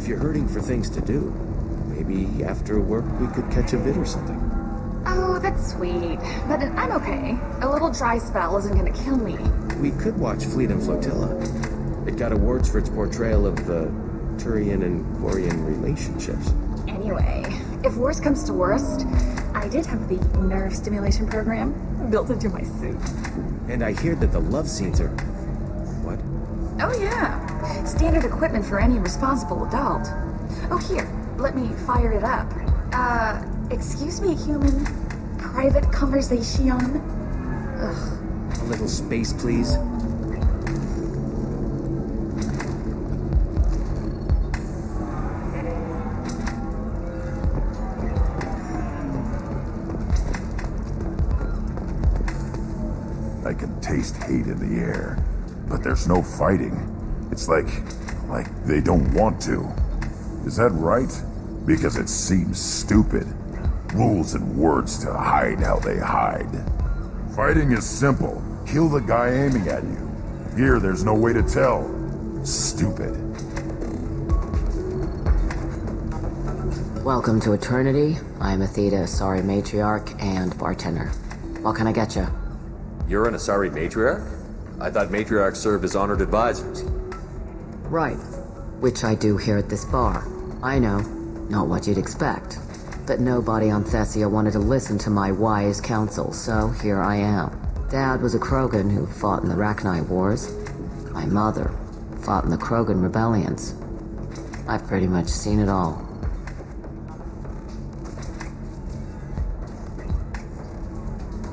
you're hurting for things to do, maybe after work we could catch a vid or something. Oh, that's sweet. But I'm okay. A little dry spell isn't gonna kill me. We could watch Fleet and Flotilla. It got awards for its portrayal of the Thorian and Quarian relationships. Anyway, if worst comes to worst, I did have the nerve stimulation program built into my suit. And I hear that the love scenes are... What? Oh yeah. Standard equipment for any responsible adult. Oh here, let me fire it up. Excuse me, human. Private conversation? Ugh. A little space, please. I can taste hate in the air, but there's no fighting. It's like they don't want to. Is that right? Because it seems stupid. Rules and words to hide how they hide. Fighting is simple. Kill the guy aiming at you. Here, there's no way to tell. Stupid. Welcome to Eternity. I'm Athena, Asari matriarch and bartender. What can I get you? You're an Asari matriarch? I thought matriarchs served as honored advisors. Right. Which I do here at this bar. I know. Not what you'd expect. But nobody on Thessia wanted to listen to my wise counsel, so here I am. Dad was a Krogan who fought in the Rachni Wars. My mother fought in the Krogan rebellions. I've pretty much seen it all.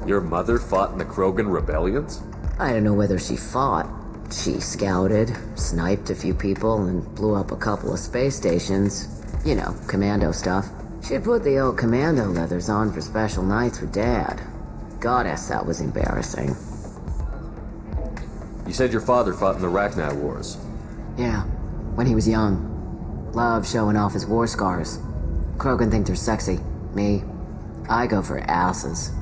Your mother fought in the Krogan rebellions? I don't know whether she fought. She scouted, sniped a few people, and blew up a couple of space stations. You know, commando stuff. She'd put the old commando leathers on for special nights with Dad. Goddess, that was embarrassing. You said your father fought in the Rachni Wars. Yeah, when he was young. Loved showing off his war scars. Krogan think they're sexy. Me, I go for asses.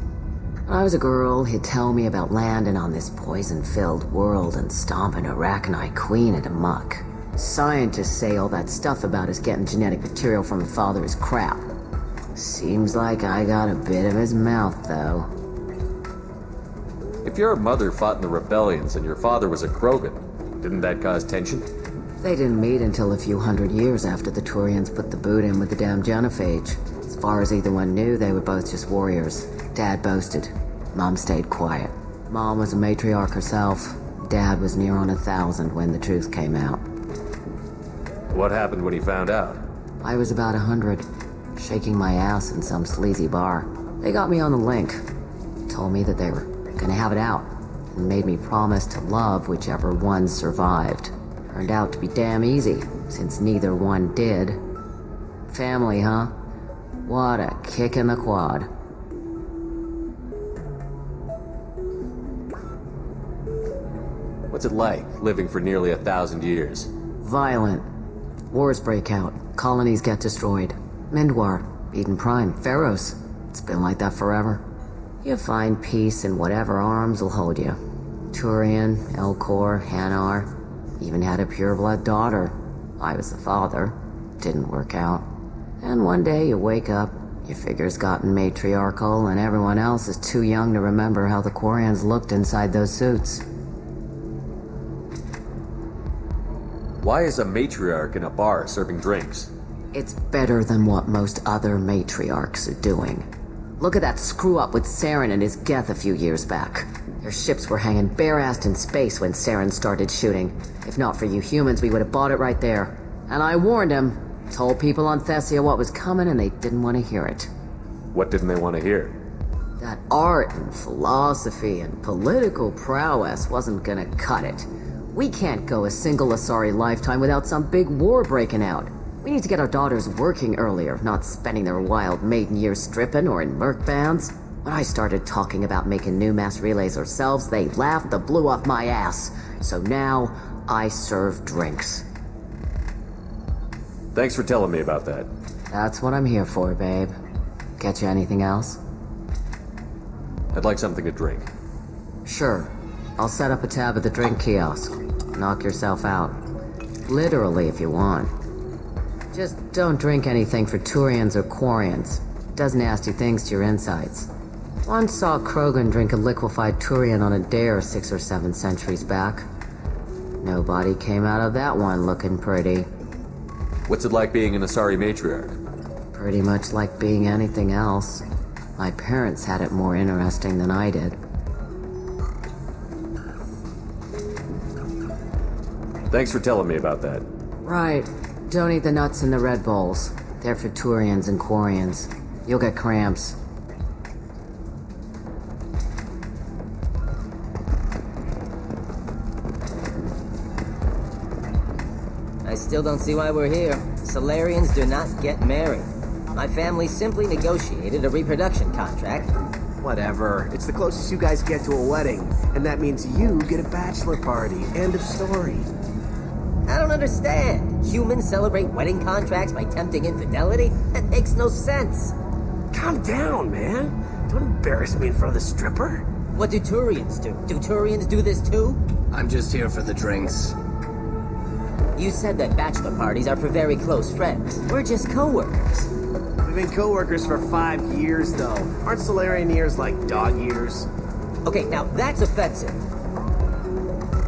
When I was a girl, he'd tell me about landing on this poison-filled world and stomping a Rachni queen into muck. Scientists say all that stuff about us getting genetic material from her father is crap. Seems like I got a bit of his mouth, though. If your mother fought in the rebellions and your father was a Krogan, didn't that cause tension? They didn't meet until a few hundred years after the Thorians put the boot in with the damn genophage. As far as either one knew, they were both just warriors. Dad boasted. Mom stayed quiet. Mom was a matriarch herself. Dad was near on 1,000 when the truth came out. What happened when he found out? I was about 100, shaking my ass in some sleazy bar. They got me on the link. Told me that they were gonna have it out, and made me promise to love whichever one survived. Turned out to be damn easy, since neither one did. Family, huh? What a kick in the quad. What's it like, living for nearly 1,000 years? Violent. Wars break out. Colonies get destroyed. Mindwar, Eden Prime, Pharaohs. It's been like that forever. You find peace in whatever arms will hold you. Thorian, Elcor, Hanar. Even had a pureblood daughter. I was the father. Didn't work out. And one day you wake up, your figure's gotten matriarchal, and everyone else is too young to remember how the Quarians looked inside those suits. Why is a matriarch in a bar serving drinks? It's better than what most other matriarchs are doing. Look at that screw-up with Saren and his Geth a few years back. Their ships were hanging bare-assed in space when Saren started shooting. If not for you humans, we would have bought it right there. And I warned him. Told people on Thessia what was coming, and they didn't want to hear it. What didn't they want to hear? That art and philosophy and political prowess wasn't gonna cut it. We can't go a single Asari lifetime without some big war breaking out. We need to get our daughters working earlier, not spending their wild maiden years stripping or in merc bands. When I started talking about making new mass relays ourselves, they laughed the blue off my ass. So now, I serve drinks. Thanks for telling me about that. That's what I'm here for, babe. Get you anything else? I'd like something to drink. Sure. I'll set up a tab at the drink kiosk. Knock yourself out. Literally, if you want. Just don't drink anything for Thorians or Quarians. Does nasty things to your insides. Once saw Krogan drink a liquefied Thorian on a dare 6 or 7 centuries back. Nobody came out of that one looking pretty. What's it like being an Asari matriarch? Pretty much like being anything else. My parents had it more interesting than I did. Thanks for telling me about that. Right. Don't eat the nuts in the Red Bowls. They're for Thorians and Quarians. You'll get cramps. I still don't see why we're here. Solarians do not get married. My family simply negotiated a reproduction contract. Whatever. It's the closest you guys get to a wedding. And that means you get a bachelor party. End of story. I don't understand. Humans celebrate wedding contracts by tempting infidelity? That makes no sense. Calm down, man. Don't embarrass me in front of the stripper. What do Thorians do? Do Thorians do this too? I'm just here for the drinks. You said that bachelor parties are for very close friends. We're just co-workers. We've been co-workers for 5 years, though. Aren't Solarian years like dog years? Okay, now that's offensive.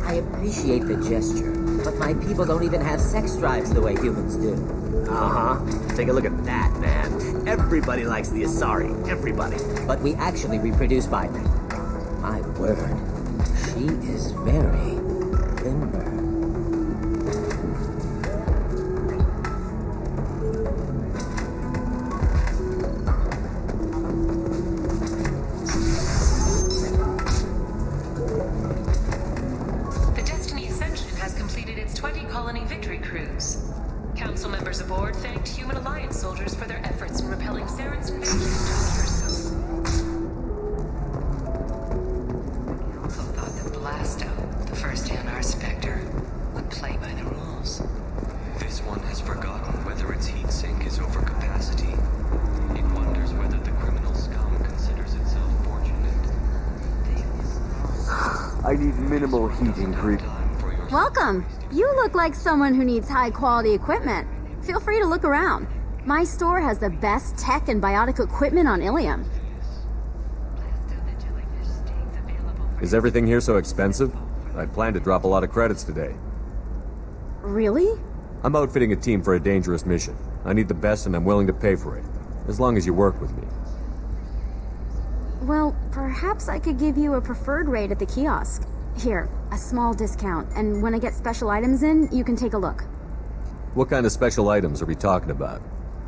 I appreciate the gesture, but my people don't even have sex drives the way humans do. Uh-huh. Take a look at that, man. Everybody likes the Asari. Everybody. But we actually reproduce by them. My word, she is very limber. The Destiny Ascension has completed its 20-colony victory cruise. Council members aboard thanked Human Alliance soldiers for their efforts in repelling Saren's invasion just years ago. Council thought that Blasto, the first Anar Spectre, would play by the rules. This one has forgotten whether its heat sink is over capacity. It wonders whether the criminal scum considers itself fortunate. I need minimal heating, creep. Welcome. You look like someone who needs high-quality equipment. Feel free to look around. My store has the best tech and biotic equipment on Illium. Is everything here so expensive? I plan to drop a lot of credits today. Really? I'm outfitting a team for a dangerous mission. I need the best and I'm willing to pay for it. As long as you work with me. Well, perhaps I could give you a preferred rate at the kiosk. Here, a small discount, and when I get special items in, you can take a look. What kind of special items are we talking about?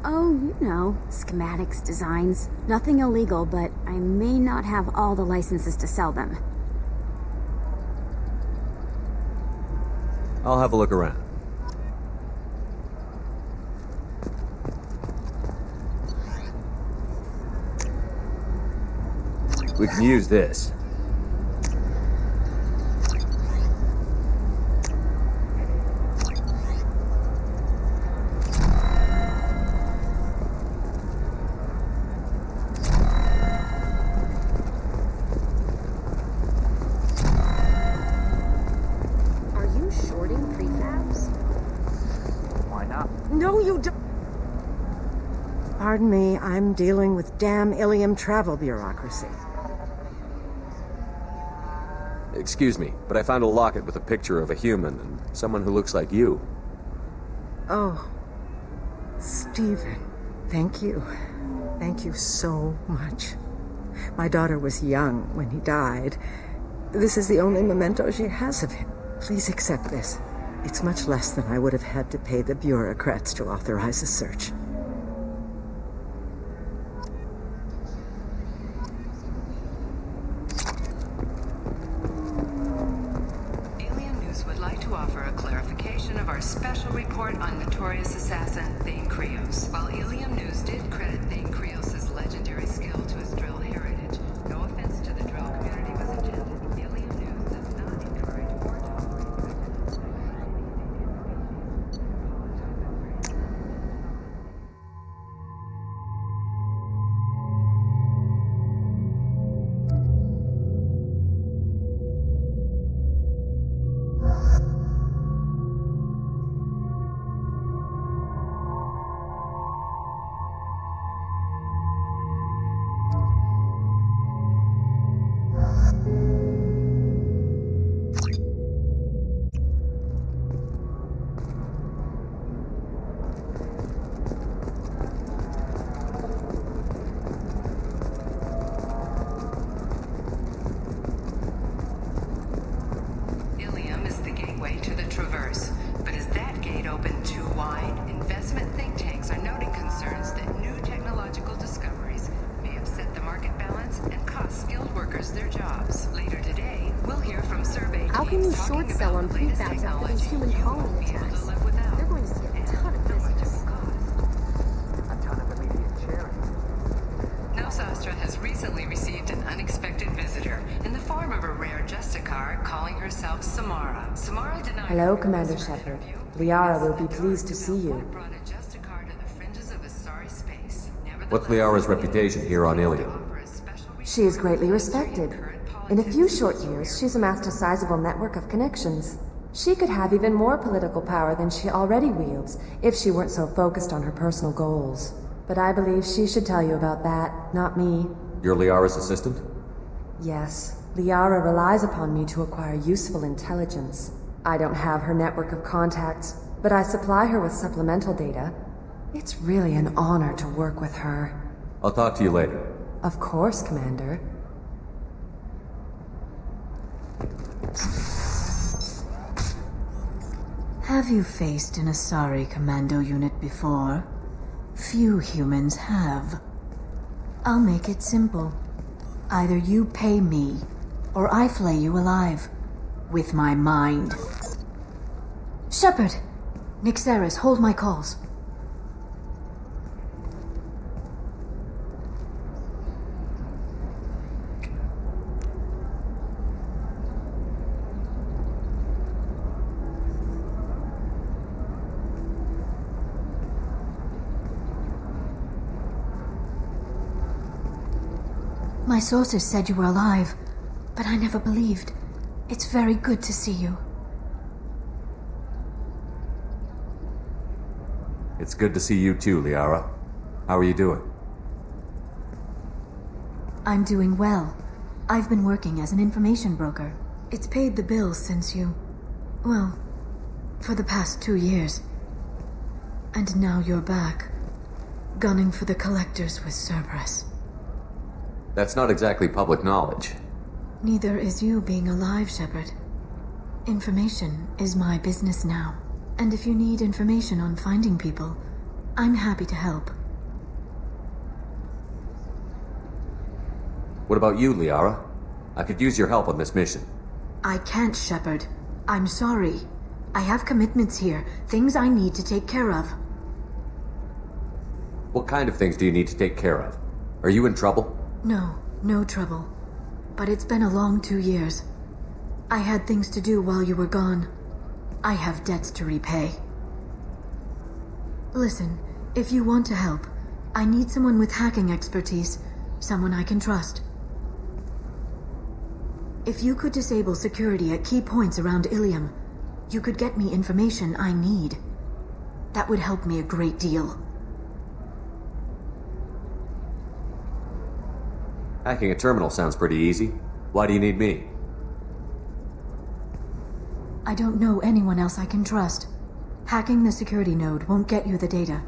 Oh, you know, schematics, designs. Nothing illegal, but I may not have all the licenses to sell them. I'll have a look around. We can use this. Are you shorting prefabs? Why not? No, you don't. Pardon me, I'm dealing with damn Illium travel bureaucracy. Excuse me, but I found a locket with a picture of a human and someone who looks like you. Oh, Stephen, thank you. Thank you so much. My daughter was young when he died. This is the only memento she has of him. Please accept this. It's much less than I would have had to pay the bureaucrats to authorize a search. Alien News would like to offer a clarification of our special report on notorious assassin Thane Krios. While Alien News did credit Thane Krios' legendary skill to his drill heritage, no offense to the drill community was intended. Alien News does not encourage or tolerate. their jobs. Later today, we'll hear from survey teams. How can you talking short sell about on the latest prefabs after these technology human you colony won't be able to attacks? live without. They're going to see a ton of business. A ton of immediate sharing. Nos Astra has recently received an unexpected visitor in the form of a rare Justicar calling herself Samara. Samara denied. Hello, Commander Shepard. Liara will be pleased to see you. Brought a Justicar to the fringes of asari space. What's Liara's reputation here on Illium? She is greatly respected. In a few short years, she's amassed a sizable network of connections. She could have even more political power than she already wields if she weren't so focused on her personal goals. But I believe she should tell you about that, not me. You're Liara's assistant? Yes, Liara relies upon me to acquire useful intelligence. I don't have her network of contacts, but I supply her with supplemental data. It's really an honor to work with her. I'll talk to you later. Of course, Commander. Have you faced an Asari commando unit before? Few humans have. I'll make it simple. Either you pay me, or I flay you alive. With my mind. Shepard! Nixeris, hold my calls. My sources said you were alive, but I never believed. It's very good to see you. It's good to see you too, Liara. How are you doing? I'm doing well. I've been working as an information broker. It's paid the bills since you... well, for the past 2 years. And now you're back, gunning for the collectors with Cerberus. That's not exactly public knowledge. Neither is you being alive, Shepard. Information is my business now. And if you need information on finding people, I'm happy to help. What about you, Liara? I could use your help on this mission. I can't, Shepard. I'm sorry. I have commitments here, things I need to take care of. What kind of things do you need to take care of? Are you in trouble? No trouble. But it's been a long 2 years. I had things to do while you were gone. I have debts to repay. Listen, if you want to help, I need someone with hacking expertise, someone I can trust. If you could disable security at key points around Illium, you could get me information I need. That would help me a great deal. Hacking a terminal sounds pretty easy. Why do you need me? I don't know anyone else I can trust. Hacking the security node won't get you the data.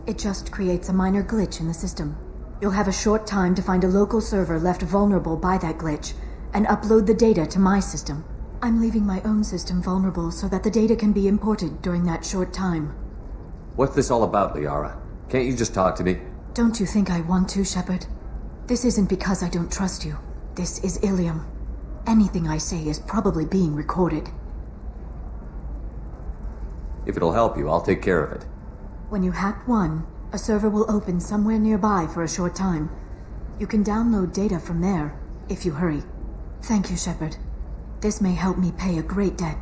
It just creates a minor glitch in the system. You'll have a short time to find a local server left vulnerable by that glitch, and upload the data to my system. I'm leaving my own system vulnerable so that the data can be imported during that short time. What's this all about, Liara? Can't you just talk to me? Don't you think I want to, Shepard? This isn't because I don't trust you. This is Illium. Anything I say is probably being recorded. If it'll help you, I'll take care of it. When you hack one, a server will open somewhere nearby for a short time. You can download data from there, if you hurry. Thank you, Shepard. This may help me pay a great debt.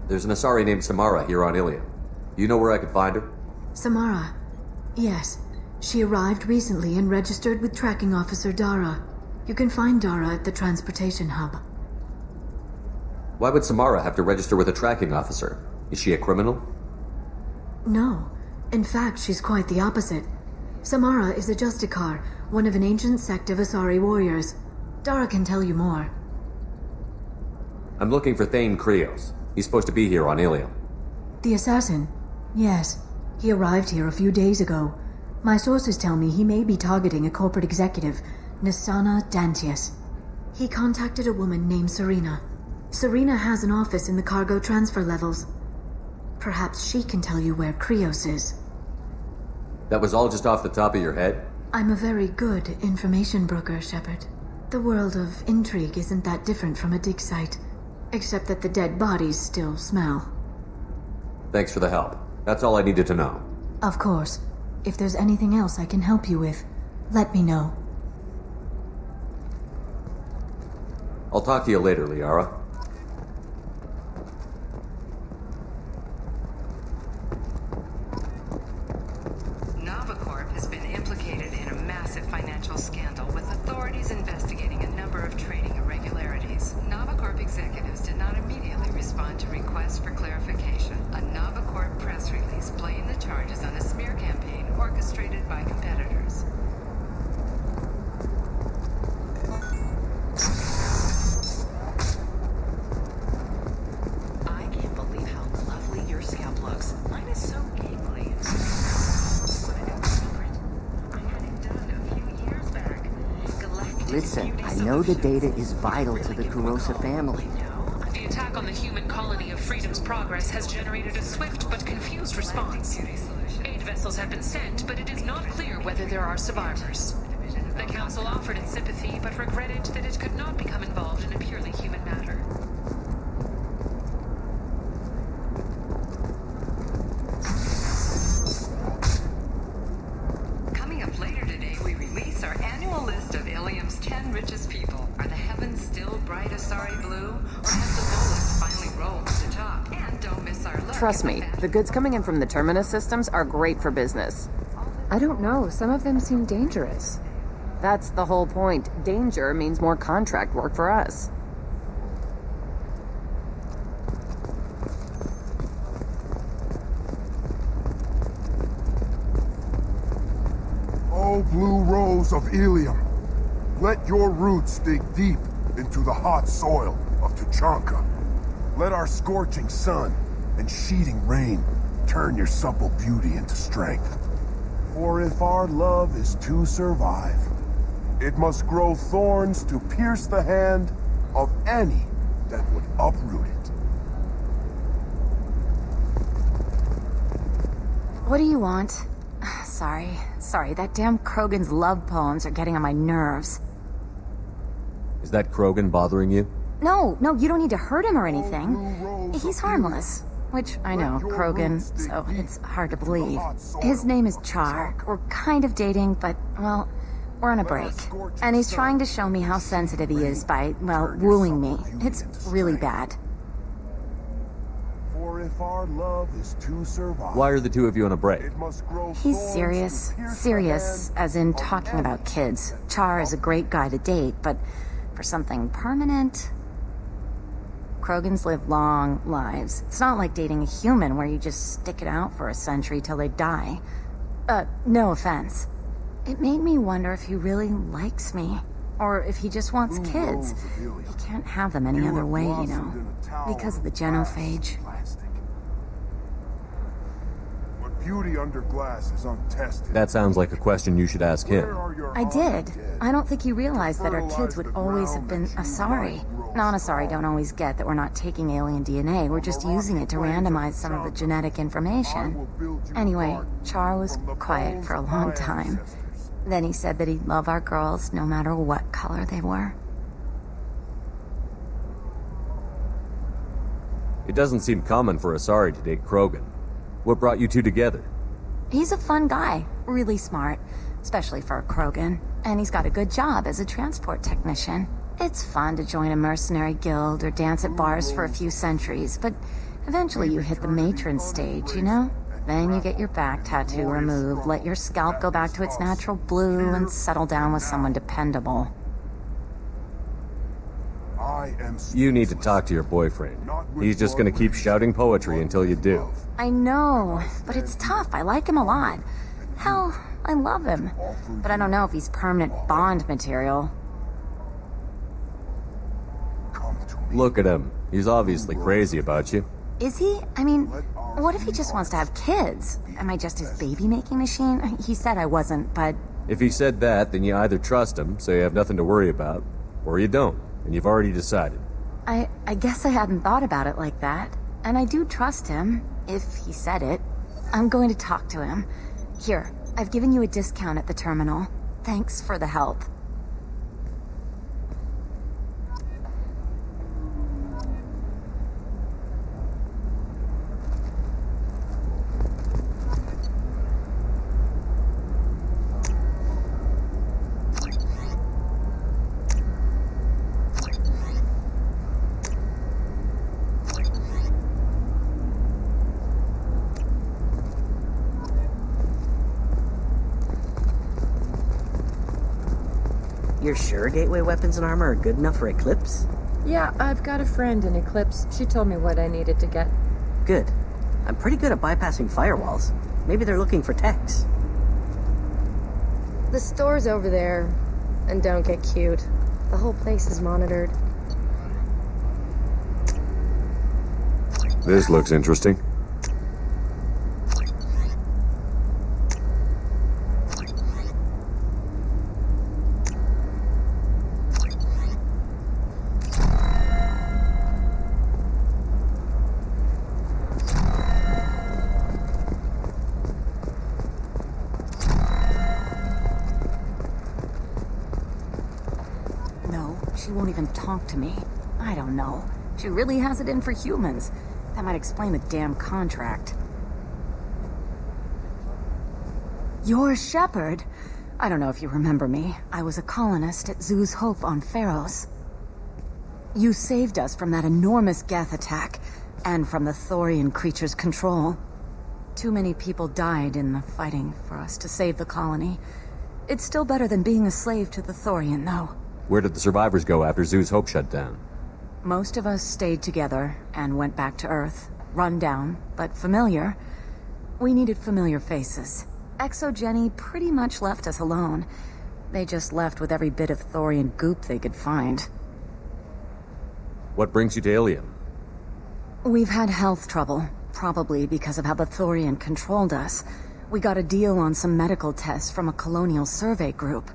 There's an Asari named Samara here on Illium. Do you know where I could find her? Samara? Yes. She arrived recently and registered with Tracking Officer Dara. You can find Dara at the transportation hub. Why would Samara have to register with a tracking officer? Is she a criminal? No. In fact, she's quite the opposite. Samara is a Justicar, one of an ancient sect of Asari warriors. Dara can tell you more. I'm looking for Thane Krios. He's supposed to be here on Illium. The assassin? Yes. He arrived here a few days ago. My sources tell me he may be targeting a corporate executive, Nisana Dantius. He contacted a woman named Serena. Serena has an office in the cargo transfer levels. Perhaps she can tell you where Krios is. That was all just off the top of your head? I'm a very good information broker, Shepard. The world of intrigue isn't that different from a dig site, except that the dead bodies still smell. Thanks for the help. That's all I needed to know. Of course. If there's anything else I can help you with, let me know. I'll talk to you later, Liara. Novacorp has been implicated in a massive financial scandal, with authorities investigating a number of trading irregularities. Novacorp executives did not immediately respond to requests for clarification. A Novacorp press release blamed the charges on a smear campaign orchestrated by competitors. I can't believe how lovely your scalp looks. Mine is so gangly. Listen, I know the data is vital to the Kurosa family. The attack on the human colony of Freedom's Progress has generated a swift but confused response. Aid vessels have been sent, but it is not clear whether there are survivors. The Council offered its sympathy, but regretted that it could not become involved in a purely human matter. Coming up later today, we release our annual list of Illium's 10 richest people. Are the heavens still bright asari blue, or has the bolus finally rolled to the top? And don't miss our look. Trust me, the goods coming in from the Terminus systems are great for business. I don't know, some of them seem dangerous. That's the whole point. Danger means more contract work for us. Oh, blue rose of Illium, let your roots dig deep into the hot soil of Tuchanka. Let our scorching sun and sheeting rain turn your supple beauty into strength. For if our love is to survive, it must grow thorns to pierce the hand of any that would uproot it. What do you want? Sorry, that damn Krogan's love poems are getting on my nerves. Is that Krogan bothering you? No, you don't need to hurt him or anything. He's harmless. Which, I know, Krogan, so it's hard to believe. His name is Char. We're kind of dating, but, well, we're on a break. And he's trying to show me how sensitive he is by, well, wooing me. It's really bad. For if our love is to survive, Why are the two of you on a break? He's serious. Serious, as in talking about kids. Char is a great guy to date, but for something permanent... Krogans live long lives. It's not like dating a human where you just stick it out for a century till they die. No offense. It made me wonder if he really likes me. Or if he just wants kids. He can't have them any other way, you know. Because of the genophage. But beauty under glass is untested. That sounds like a question you should ask him. I did. I don't think he realized that our kids would always have been Asari. Non-Asari don't always get that we're not taking alien DNA, we're just using it to randomize some of the genetic information. Anyway, Char was quiet for a long time. Then he said that he'd love our girls no matter what color they were. It doesn't seem common for Asari to date Krogan. What brought you two together? He's a fun guy, really smart, especially for a Krogan. And he's got a good job as a transport technician. It's fun to join a mercenary guild or dance at bars for a few centuries, but eventually you hit the matron stage, you know? Then you get your back tattoo removed, let your scalp go back to its natural blue, and settle down with someone dependable. You need to talk to your boyfriend. He's just gonna keep shouting poetry until you do. I know, but it's tough. I like him a lot. Hell, I love him. But I don't know if he's permanent Bond material. Look at him. He's obviously crazy about you. Is he? I mean, what if he just wants to have kids? Am I just his baby-making machine? He said I wasn't, but... If he said that, then you either trust him, so you have nothing to worry about, or you don't, and you've already decided. I guess I hadn't thought about it like that. And I do trust him, if he said it. I'm going to talk to him. Here, I've given you a discount at the terminal. Thanks for the help. You're sure gateway weapons and armor are good enough for Eclipse? Yeah, I've got a friend in Eclipse. She told me what I needed to get. Good. I'm pretty good at bypassing firewalls. Maybe they're looking for techs. The store's over there. And don't get cute. The whole place is monitored. This looks interesting. She won't even talk to me. I don't know. She really has it in for humans. That might explain the damn contract. You're Shepard. I don't know if you remember me. I was a colonist at Zoo's Hope on Pharos. You saved us from that enormous Geth attack, and from the Thorian creature's control. Too many people died in the fighting for us to save the colony. It's still better than being a slave to the Thorian, though. Where did the survivors go after Zoo's Hope shut down? Most of us stayed together and went back to Earth. Run down, but familiar. We needed familiar faces. Exogeny pretty much left us alone. They just left with every bit of Thorian goop they could find. What brings you to Illium? We've had health trouble, probably because of how the Thorian controlled us. We got a deal on some medical tests from a colonial survey group.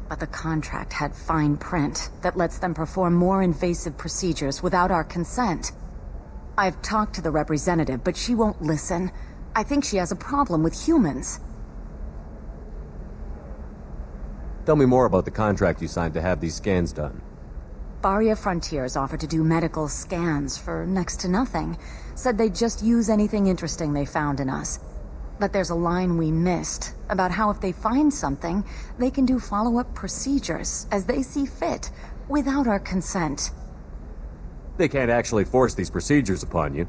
But the contract had fine print that lets them perform more invasive procedures without our consent. I've talked to the representative, but she won't listen. I think she has a problem with humans. Tell me more about the contract you signed to have these scans done. Barria Frontiers offered to do medical scans for next to nothing. Said they'd just use anything interesting they found in us. But there's a line we missed about how if they find something, they can do follow-up procedures as they see fit, without our consent. They can't actually force these procedures upon you.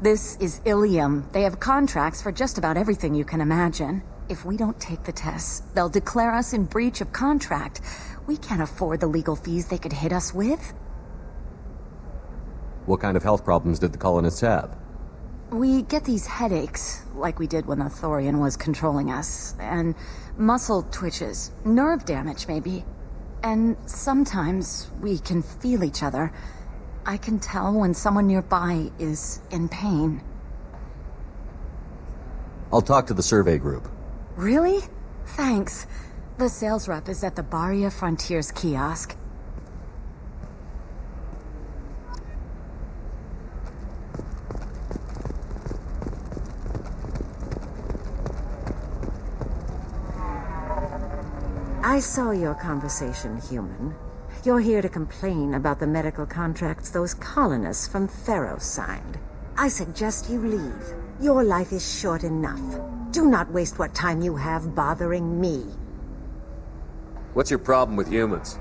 This is Illium. They have contracts for just about everything you can imagine. If we don't take the tests, they'll declare us in breach of contract. We can't afford the legal fees they could hit us with. What kind of health problems did the colonists have? We get these headaches, like we did when the Thorian was controlling us, and muscle twitches, nerve damage maybe. And sometimes we can feel each other. I can tell when someone nearby is in pain. I'll talk to the survey group. Really? Thanks. The sales rep is at the Barria Frontiers kiosk. I saw your conversation, human. You're here to complain about the medical contracts those colonists from Pharos signed. I suggest you leave. Your life is short enough. Do not waste what time you have bothering me. What's your problem with humans?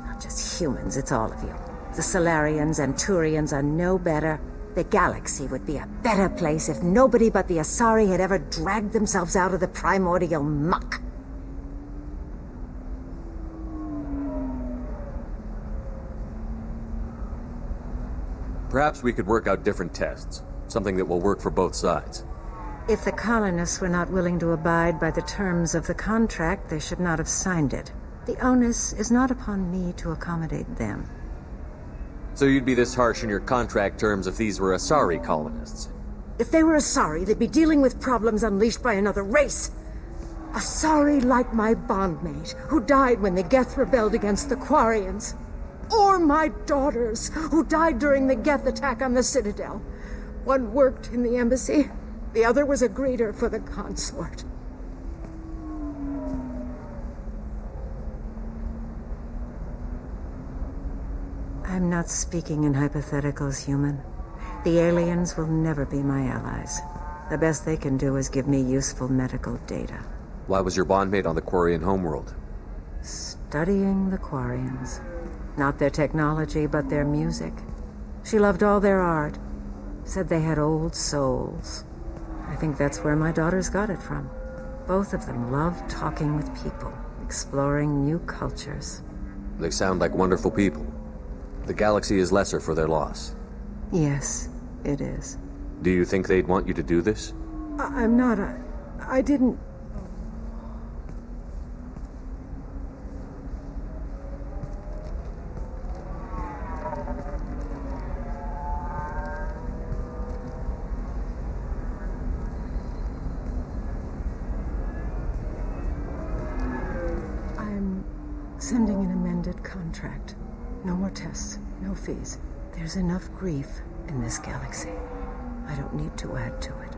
Not just humans, it's all of you. The Solarians and Turians are no better. The galaxy would be a better place if nobody but the Asari had ever dragged themselves out of the primordial muck. Perhaps we could work out different tests. Something that will work for both sides. If the colonists were not willing to abide by the terms of the contract, they should not have signed it. The onus is not upon me to accommodate them. So you'd be this harsh in your contract terms if these were Asari colonists? If they were Asari, they'd be dealing with problems unleashed by another race. Asari like my bondmate, who died when the Geth rebelled against the Quarians. Or my daughters, who died during the Geth attack on the Citadel. One worked in the embassy, the other was a greeter for the consort. I'm not speaking in hypotheticals, human. The aliens will never be my allies. The best they can do is give me useful medical data. Why was your bondmate on the Quarian homeworld? Studying the Quarians. Not their technology, but their music. She loved all their art. Said they had old souls. I think that's where my daughters got it from. Both of them love talking with people, exploring new cultures. They sound like wonderful people. The galaxy is lesser for their loss. Yes, it is. Do you think they'd want you to do this? I'm not. I didn't. I'm sending an amended contract. No more tests, no fees. There's enough grief in this galaxy. I don't need to add to it.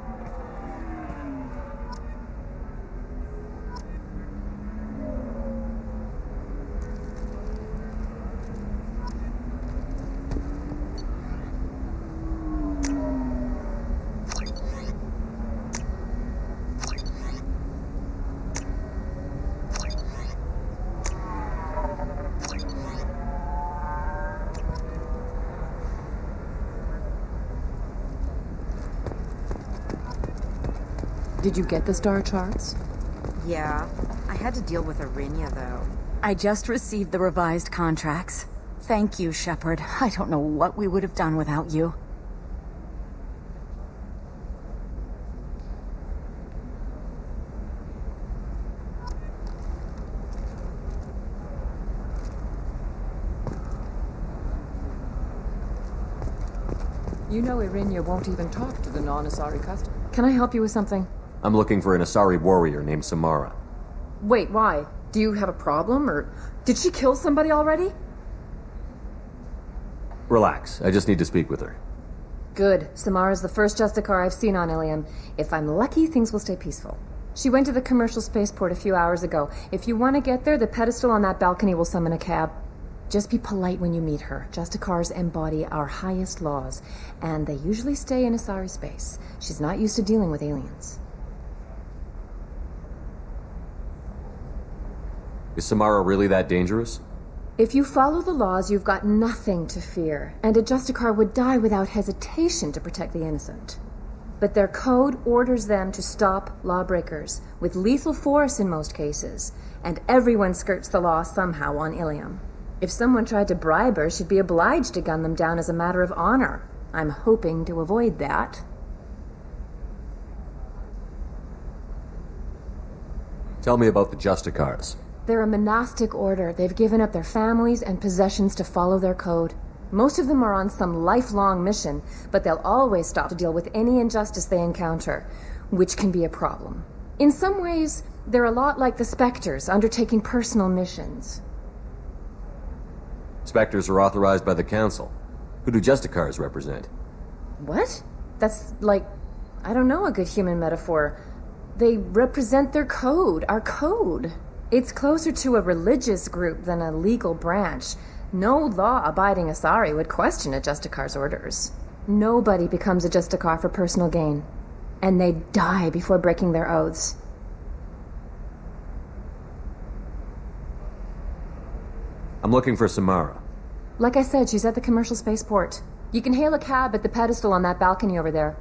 Did you get the star charts? Yeah. I had to deal with Arinya, though. I just received the revised contracts. Thank you, Shepard. I don't know what we would have done without you. You know Irinya won't even talk to the non-Asari customer. Can I help you with something? I'm looking for an Asari warrior named Samara. Wait, why? Do you have a problem, or did she kill somebody already? Relax, I just need to speak with her. Good. Samara's the first Justicar I've seen on Illium. If I'm lucky, things will stay peaceful. She went to the commercial spaceport a few hours ago. If you want to get there, the pedestal on that balcony will summon a cab. Just be polite when you meet her. Justicars embody our highest laws, and they usually stay in Asari space. She's not used to dealing with aliens. Is Samara really that dangerous? If you follow the laws, you've got nothing to fear, and a Justicar would die without hesitation to protect the innocent. But their code orders them to stop lawbreakers, with lethal force in most cases, and everyone skirts the law somehow on Illium. If someone tried to bribe her, she'd be obliged to gun them down as a matter of honor. I'm hoping to avoid that. Tell me about the Justicars. They're a monastic order. They've given up their families and possessions to follow their code. Most of them are on some lifelong mission, but they'll always stop to deal with any injustice they encounter, which can be a problem. In some ways, they're a lot like the Spectres, undertaking personal missions. Spectres are authorized by the Council. Who do Justicars represent? What? That's like, I don't know, a good human metaphor. They represent their code, our code. It's closer to a religious group than a legal branch. No law-abiding Asari would question a Justicar's orders. Nobody becomes a Justicar for personal gain. And they die before breaking their oaths. I'm looking for Samara. Like I said, she's at the commercial spaceport. You can hail a cab at the pedestal on that balcony over there.